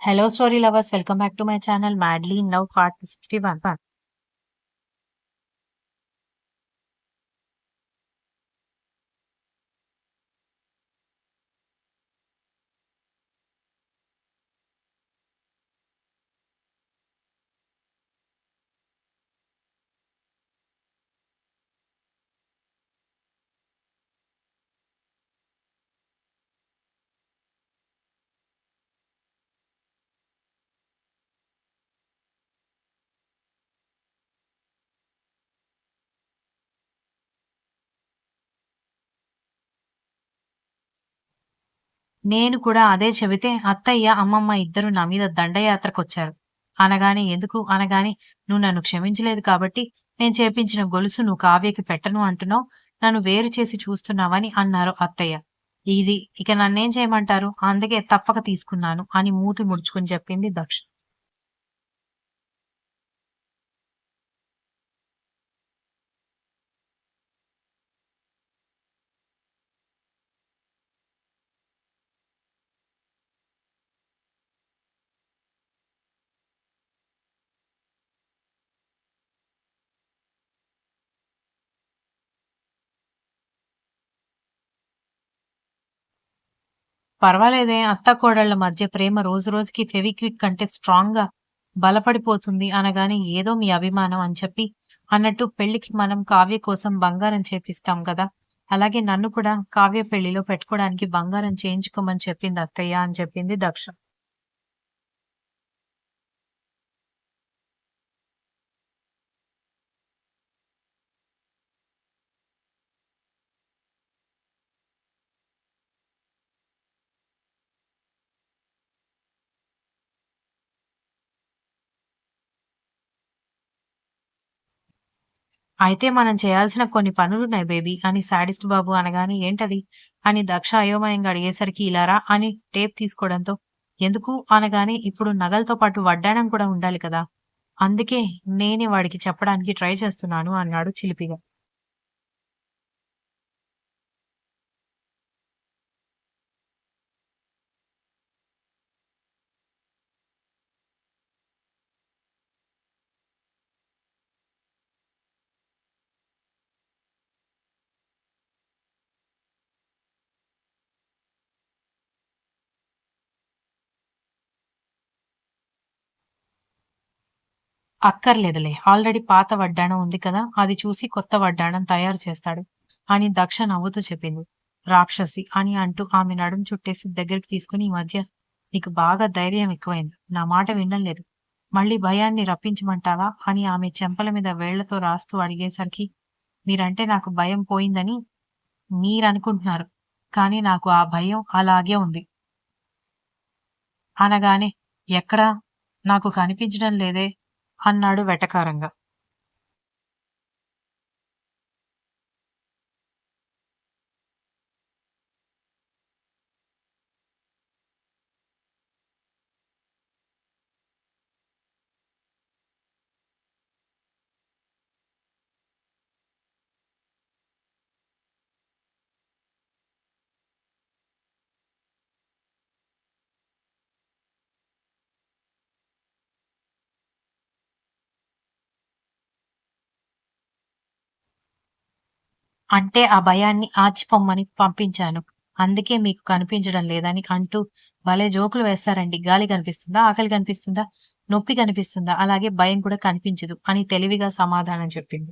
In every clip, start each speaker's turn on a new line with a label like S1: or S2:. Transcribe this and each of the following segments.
S1: Hello, story lovers. Welcome back to my channel, Madly in Love Part 61. నేను కూడా అదే చెబితే అత్తయ్య, అమ్మమ్మ ఇద్దరు నా మీద దండయాత్రకొచ్చారు. అనగానే ఎందుకు అనగానే "నువ్వు నన్ను క్షమించలేదు కాబట్టి నేను చేపించిన గొలుసు నువ్వు కావ్యకి పెట్టను అంటున్నావు. నన్ను వేరు చేసి చూస్తున్నావని" అన్నారు అత్తయ్య. ఇది ఇక నన్నేం చేయమంటారు? అందుకే తప్పక తీసుకున్నాను అని మూతి ముడుచుకొని చెప్పింది దక్ష. పర్వాలేదే అత్తాకోడళ్ళ మధ్య ప్రేమ రోజు రోజుకి ఫెవిక్విక్ కంటే స్ట్రాంగ్‌గా బలపడిపోతుంది అనగానే ఏదో మీ అభిమానం అని చెప్పి అన్నట్టు పెళ్ళికి మనం కావ్య కోసం బంగారం చేపిస్తాం గదా! అలాగే నన్ను కూడా కావ్య పెళ్లిలో పెట్టుకోవడానికి బంగారం చేయించుకోమని చెప్పింది అత్తయ్య అని చెప్పింది దక్ష. అయితే మనం చేయాల్సిన కొన్ని పనులున్నాయి బేబీ అని శాడిస్ట్ బాబు అనగానే ఏంటది? అని దక్ష అయోమయంగా అడిగేసరికి ఇలా రా అని టేప్ తీసుకోవడంతో ఎందుకు అనగానే ఇప్పుడు నగలతో పాటు వడ్డాణం కూడా ఉండాలి కదా! అందుకే నేనే వాడికి చెప్పడానికి ట్రై చేస్తున్నాను అన్నాడు చిలిపిగా. అక్కర్లేదులే. ఆల్రెడీ పాత వడ్డాణం ఉంది కదా! అది చూసి కొత్త వడ్డాణం తయారు చేస్తాడు అని దక్ష నవ్వుతూ చెప్పింది. రాక్షసి అని అంటూ ఆమె నడుం చుట్టేసి దగ్గరికి తీసుకొని ఈ మధ్య నీకు బాగా ధైర్యం ఎక్కువైంది. నా మాట వినడం లేదు. మళ్ళీ భయాన్ని రప్పించమంటావా? అని ఆమె చెంపల మీద వేళ్లతో రాస్తూ అడిగేసరికి మీరంటే నాకు భయం పోయిందని మీరనుకుంటున్నారు. కానీ నాకు ఆ భయం అలాగే ఉంది. అనగానే ఎక్కడా? నాకు కనిపించడం లేదే? అన్నాడు వెటకారంగా. అంటే ఆ భయాన్ని ఆర్చిపొమ్మని పంపించాను. అందుకే మీకు కనిపించడం లేదని అంటూ భలే జోకులు వేస్తారండి. గాలి కనిపిస్తుందా? ఆకలి కనిపిస్తుందా? నొప్పి కనిపిస్తుందా? అలాగే భయం కూడా కనిపించదు అని తెలివిగా సమాధానం చెప్పింది.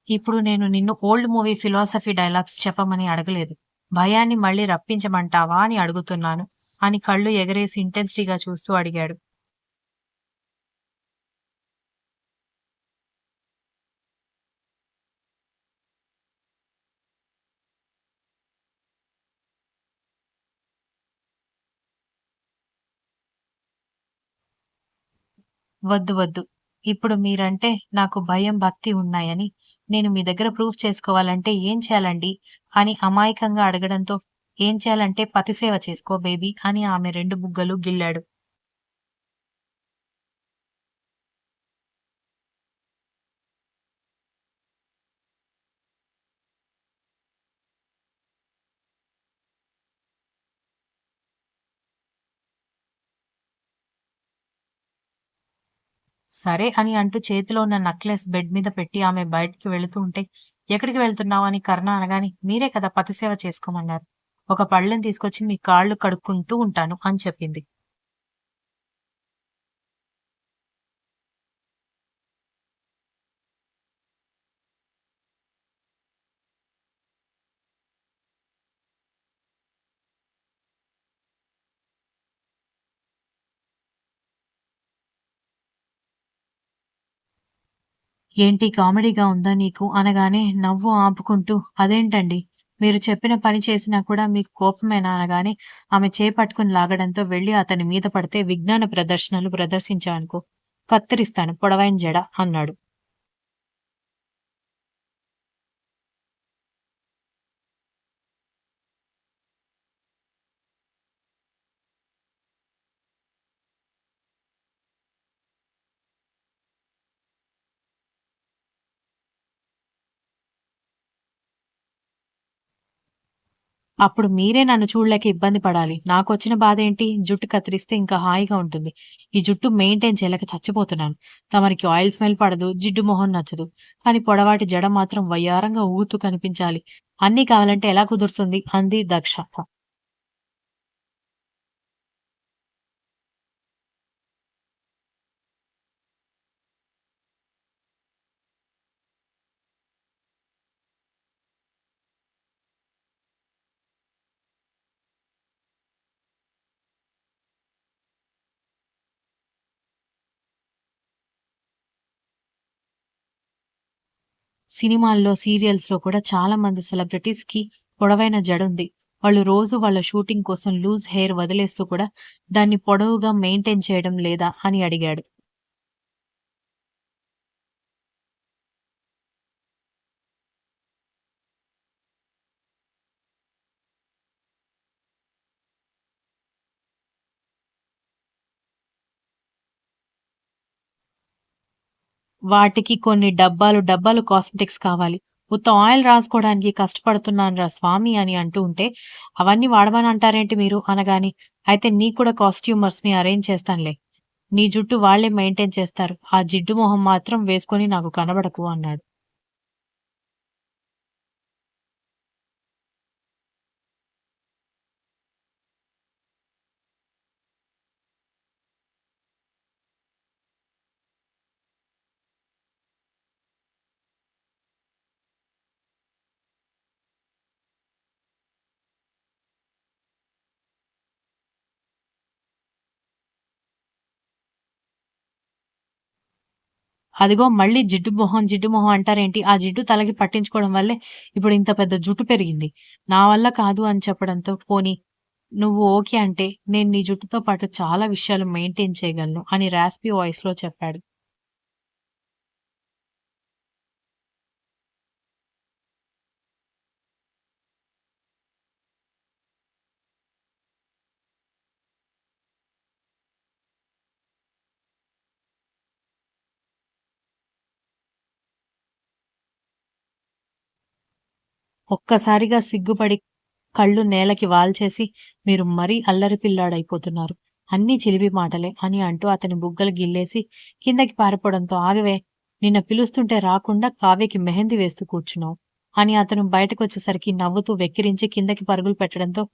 S1: ఇప్పుడు నేను నిన్ను ఓల్డ్ మూవీ ఫిలాసఫీ డైలాగ్స్ చెప్పమని అడగలేదు. భయాన్ని మళ్ళీ రప్పించమంటావా అని అడుగుతున్నాను అని కళ్ళు ఎగరేసి ఇంటెన్సిటీగా చూస్తూ అడిగాడు. వద్దు వద్దు. ఇప్పుడు మీరంటే నాకు భయం, భక్తి ఉన్నాయని నేను మీ దగ్గర ప్రూఫ్ చేసుకోవాలంటే ఏం చేయాలండి? అని అమాయకంగా అడగడంతో ఏం చేయాలంటే పతిసేవ చేసుకో బేబీ అని ఆమె 2 బుగ్గలు గిల్లాడు. సరే అని అంటూ చేతిలో ఉన్న నెక్లెస్ బెడ్ మీద పెట్టి ఆమె బయటికి వెళుతూ ఉంటే, "ఎక్కడికి వెళ్తున్నావు?" అని కరుణ అనగానే, "మీరే కదా పతిసేవ చేసుకోమన్నారు. ఒక పళ్ళెం తీసుకొచ్చి మీ కాళ్ళు కడుక్కుంటూ ఉంటాను" అని చెప్పింది. "ఏంటి కామెడీగా ఉందా నీకు?" అనగానే నవ్వు ఆపుకుంటూ, "అదేంటండి? మీరు చెప్పిన పని చేసినా కూడా మీకు కోపమేనా?" అనగానే ఆమె చేయి పట్టుకొని లాగడంతో వెళ్లి అతని మీద పడితే, "విజ్ఞాన ప్రదర్శనలు ప్రదర్శించావనుకో కత్తిరిస్తాను పొడవైన జడ" అన్నాడు. అప్పుడు మీరే నన్ను చూడలేక ఇబ్బంది పడాలి. నాకొచ్చిన బాధేంటి? జుట్టు కత్తిరిస్తే ఇంకా హాయిగా ఉంటుంది. ఈ జుట్టు మెయింటైన్ చేయలేక చచ్చిపోతున్నాను. తమరికి ఆయిల్ స్మెల్ పడదు, జిడ్డు మొహం నచ్చదు. కానీ పొడవాటి జడ మాత్రం వయ్యారంగా ఊగుతూ కనిపించాలి. అన్నీ కావాలంటే ఎలా కుదురుతుంది? అంది దక్ష. సినిమాల్లో, సీరియల్స్‌లో కూడా చాలా మంది సెలబ్రిటీస్‌కి పొడవైన జడుంది. వాళ్ళు రోజు వాళ్ళ షూటింగ్ కోసం లూజ్ హెయిర్ వదిలేస్తూ కూడా దాన్ని పొడవుగా మెయింటైన్ చేయడం లేదా అని అడిగాడు. వాటికి కొన్ని డబ్బాలు, డబ్బాలు కాస్మెటిక్స్ కావాలి. ఉత్త ఆయిల్ రాసుకోవడానికి కష్టపడుతున్నానురా స్వామి అని అంటూ ఉంటే, అవన్నీ వాడమని అంటారేంటి మీరు అనగానే, అయితే నీకు కూడా కాస్ట్యూమర్స్‌ని అరేంజ్ చేస్తానులే. నీ జుట్టు వాళ్ళే మెయింటైన్ చేస్తారు. ఆ జిడ్డు మొహం మాత్రం వేసుకొని నాకు కనబడకు అన్నాడు. అదిగో మళ్ళీ జిడ్డు మొహం అంటారేంటి? ఆ జిడ్డు తలకి పట్టించుకోవడం వల్లే ఇప్పుడు ఇంత పెద్ద జుట్టు పెరిగింది. నా వల్ల కాదు అని చెప్పడంతో, పోనీ నువ్వు ఓకే అంటే నేను నీ జుట్టుతో పాటు చాలా విషయాలు మెయింటైన్ చేయగలను అని రాస్పీ వాయిస్‌లో చెప్పాడు. ఒక్కసారిగా సిగ్గుపడి కళ్ళు నేలకి వాల్చేసి, "మీరు మరీ అల్లరి పిల్లాడైపోతున్నారు. అన్నీ చిలిపి మాటలే" అని అంటూ అతని బుగ్గలు గిల్లేసి కిందకి పారిపోవడంతో, "ఆగవే! నిన్ను పిలుస్తుంటే రాకుండా కావ్యకి మెహందీ వేస్తూ కూర్చున్నావు" అని అతను బయటకొచ్చేసరికి నవ్వుతూ వెక్కిరించి కిందకి పరుగులు పెట్టడంతో,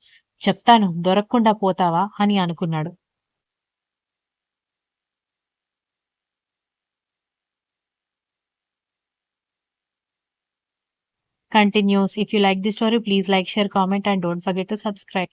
S1: "చెప్తాను దొరక్కుండా పోతావా" అని అనుకున్నాడు. Continues. If you like this story, please like, share, comment and don't forget to subscribe.